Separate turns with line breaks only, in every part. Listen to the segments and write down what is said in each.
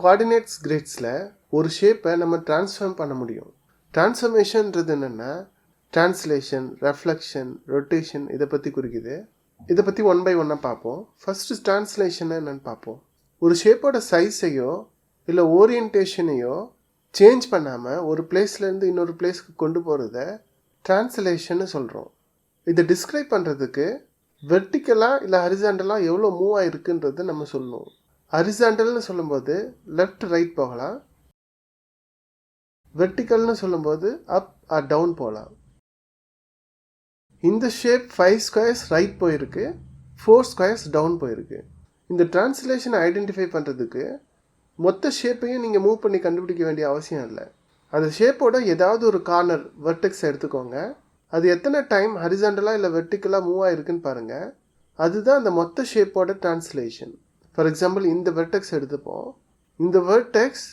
Coordinates கிரிட்ஸில் ஒரு ஷேப்பை நம்ம ட்ரான்ஸ்ஃபார்ம் பண்ண முடியும். ட்ரான்ஸ்ஃபர்மேஷன்ன்றது என்னென்னா ட்ரான்ஸ்லேஷன், ரெஃப்ளெக்ஷன், ரொட்டேஷன் இதை பற்றி குறிக்குது. இதை பற்றி ஒன் பை ஒன்னாக பார்ப்போம். ஃபஸ்ட்டு ட்ரான்ஸ்லேஷன் என்னென்னு பார்ப்போம். ஒரு ஷேப்போட சைஸையோ இல்லை ஓரியன்டேஷனையோ சேஞ்ச் பண்ணாமல் ஒரு பிளேஸ்லேருந்து இன்னொரு பிளேஸ்க்கு கொண்டு போகிறத ட்ரான்ஸ்லேஷன்னு சொல்கிறோம். இதை டிஸ்கிரைப் பண்ணுறதுக்கு வெர்டிக்கலாக இல்லை ஹரிசாண்டலாக எவ்வளோ மூவ் ஆகிருக்குன்றதை நம்ம சொல்லணும். ஹரிசாண்டல்னு சொல்லும்போது லெஃப்ட் ரைட் போகலாம், வெர்டிக்கல்னு சொல்லும்போது அப் ஆர் டவுன் போகலாம். இந்த ஷேப் 5 ஸ்கொயர்ஸ் ரைட் போயிருக்கு, 4 ஸ்கொயர்ஸ் டவுன் போயிருக்கு. இந்த டிரான்ஸ்லேஷனை ஐடென்டிஃபை பண்ணுறதுக்கு மொத்த ஷேப்பையும் நீங்கள் மூவ் பண்ணி கண்டுபிடிக்க வேண்டிய அவசியம் இல்லை. அந்த ஷேப்போட ஏதாவது ஒரு கார்னர் வெர்டெக்ஸ் எடுத்துக்கோங்க. அது எத்தனை டைம் ஹரிசாண்டலாக இல்லை வெர்டிக்கலாக மூவ் ஆகிருக்குன்னு பாருங்கள். அதுதான் அந்த மொத்த ஷேப்போட டிரான்ஸ்லேஷன். ஃபார் எக்ஸாம்பிள் இந்த வெர்டெக்ஸ் எடுத்துப்போம். இந்த வெர்டெக்ஸ்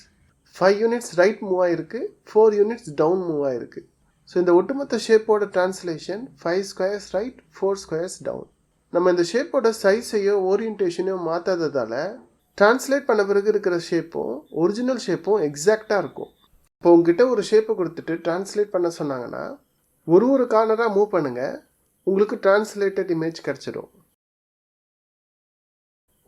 5 யூனிட்ஸ் ரைட் மூவ் ஆகிருக்கு, 4 யூனிட்ஸ் டவுன் மூவ் ஆகிருக்கு. ஸோ இந்த ஒட்டுமொத்த ஷேப்போட translation 5 squares right, 4 squares down. நம்ம இந்த ஷேப்போட சைஸையோ ஓரியன்டேஷனையோ மாற்றாததால் டிரான்ஸ்லேட் பண்ண பிறகு இருக்கிற ஷேப்பும் ஒரிஜினல் ஷேப்பும் எக்ஸாக்டாக இருக்கும். இப்போ உங்ககிட்ட ஒரு ஷேப்பை கொடுத்துட்டு டிரான்ஸ்லேட் பண்ண சொன்னாங்கன்னா ஒரு கார்னராக மூவ் பண்ணுங்கள், உங்களுக்கு டிரான்ஸ்லேட்டட் இமேஜ் கிடச்சிடும்.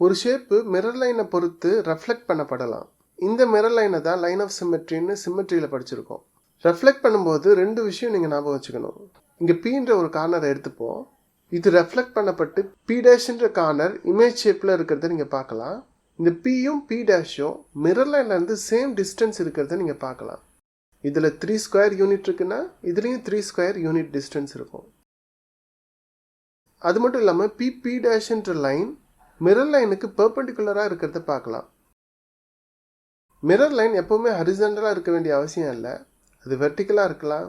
ஒரு ஷேப்பு மிரர் லைனை பொறுத்து ரெஃப்ளெக்ட் பண்ணப்படலாம். இந்த மிரர் லைனை தான் லைன் ஆஃப் சிமெட்ரின்னு சிமெட்ரியில் படிச்சிருக்கோம். ரெஃப்ளெக்ட் பண்ணும்போது 2 விஷயம் நீங்கள் ஞாபகம் வச்சுக்கணும். இங்கே பீன்ற ஒரு கார்னரை எடுத்துப்போம். இது ரெஃப்ளெக்ட் பண்ணப்பட்டு P' கார்னர் இமேஜ் ஷேப்பில் இருக்கிறத நீங்கள் பார்க்கலாம். இந்த Pயும் P' மிரர் லைன்லேருந்து சேம் டிஸ்டன்ஸ் இருக்கிறத நீங்கள் பார்க்கலாம். இதில் 3 ஸ்கொயர் யூனிட் இருக்குன்னா இதுலேயும் 3 ஸ்கொயர் யூனிட் டிஸ்டன்ஸ் இருக்கும். அது மட்டும் இல்லாமல் P' லைன் மிரர் லைனுக்கு பெர்பெண்டிகுலராக இருக்கிறத பார்க்கலாம். மிரர் லைன் எப்போவுமே ஹரிசாண்டலாக இருக்க வேண்டிய அவசியம் இல்லை. அது வெர்டிக்கலாக இருக்கலாம்,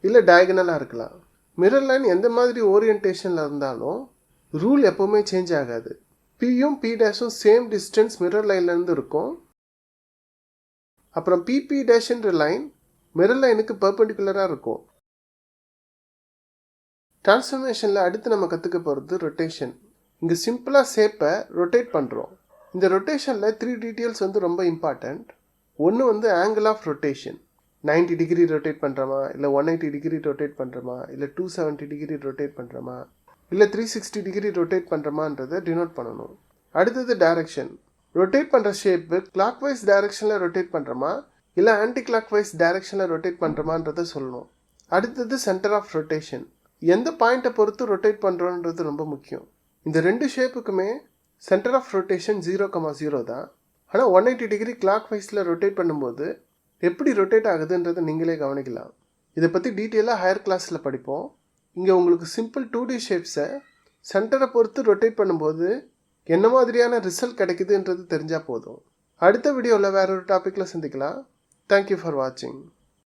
இல்லை டயகனலாக இருக்கலாம். மிரர் லைன் எந்த மாதிரி ஓரியன்டேஷனில் இருந்தாலும் ரூல் எப்போவுமே சேஞ்ச் ஆகாது. Pயும் P' சேம் டிஸ்டன்ஸ் மிரர் லைன்லேருந்து இருக்கும். அப்புறம் P' லைன் மிரர் லைனுக்கு பெர்பெண்டிகுலராக இருக்கும். டிரான்ஸ்ஃபர்மேஷனில் அடுத்து நம்ம கற்றுக்க போகிறது ரொட்டேஷன். இங்கே சிம்பிளாக ஷேப்பை ரொட்டேட் பண்ணுறோம். இந்த ரொட்டேஷனில் 3 டீட்டெயில்ஸ் ரொம்ப இம்பார்ட்டண்ட். ஒன்று angle of rotation, 90 degree rotate பண்ணுறோமா, இல்லை 180 டிகிரி ரொட்டேட் பண்ணுறோமா, இல்லை 270 டிகிரி ரொட்டேட் பண்ணுறோமா, இல்லை 360 டிகிரி ரொட்டேட் பண்ணுறோமான்றதை டினோட் பண்ணணும். அடுத்தது டைரக்ஷன். ரொட்டேட் பண்ணுற ஷேப்பு கிளாக் வைஸ் டைரக்ஷனில் ரொட்டேட் பண்ணுறோமா, இல்லை ஆன்டி கிளாக் வைஸ் டைரக்ஷனில் ரொட்டேட் பண்ணுறோமான்றதை சொல்லணும். அடுத்தது சென்டர் ஆஃப் ரொட்டேஷன். எந்த பாயிண்ட்டை பொறுத்து ரொட்டேட் பண்ணுறோன்றது ரொம்ப முக்கியம். இந்த 2 ஷேப்புக்குமே சென்டர் ஆஃப் ரொட்டேஷன் 0,0 தான். ஆனால் 180 டிகிரி கிளாக் வைஸில் ரொட்டேட் பண்ணும்போது எப்படி ரொட்டேட் ஆகுதுன்றதை நீங்களே கவனிக்கலாம். இதை பற்றி டீட்டெயிலாக ஹையர் கிளாஸில் படிப்போம். இங்கே உங்களுக்கு சிம்பிள் 2D ஷேப்ஸை சென்டரை பொறுத்து ரொட்டேட் பண்ணும்போது என்ன மாதிரியான ரிசல்ட் கிடைக்குதுன்றது தெரிஞ்சால் போதும். அடுத்த வீடியோவில் வேற ஒரு டாப்பிக்கில் சந்திக்கலாம். தேங்க்யூ ஃபார் வாட்சிங்.